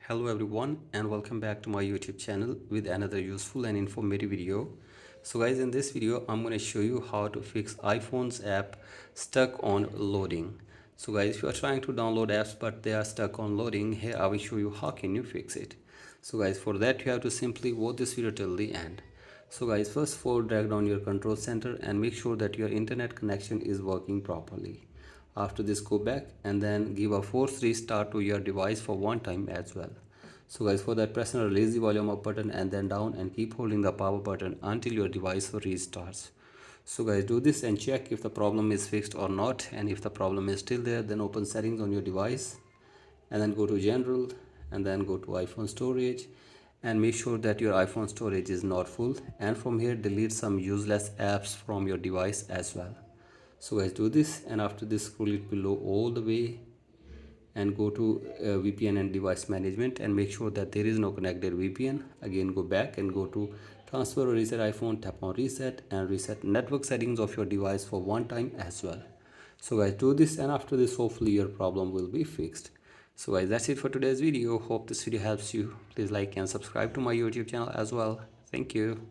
Hello everyone and welcome back to my YouTube channel with another useful and informative video. So guys, in this video I'm going to show you how to fix iPhone's app stuck on loading. So guys, if you are trying to download apps but they are stuck on loading, here I will show you how can you fix it. So guys, for that you have to simply watch this video till the end. So guys, first of all, drag down your control center and make sure that your internet connection is working properly. After this, go back and then give a force restart to your device for one time as well. So guys, for that, press and release the volume up button and then down and keep holding the power button until your device restarts. So guys, do this and check if the problem is fixed or not, and if the problem is still there, then open settings on your device and then go to general and then go to iPhone storage and make sure that your iPhone storage is not full, and from here delete some useless apps from your device as well. So guys, do this, and after this scroll it below all the way and go to VPN and device management and make sure that there is no connected VPN. Again, go back and go to transfer or reset iPhone, tap on reset and reset network settings of your device for one time as well. So guys, do this, and after this hopefully your problem will be fixed. So guys, that's it for today's video. Hope this video helps you. Please like and subscribe to my YouTube channel as well. Thank you.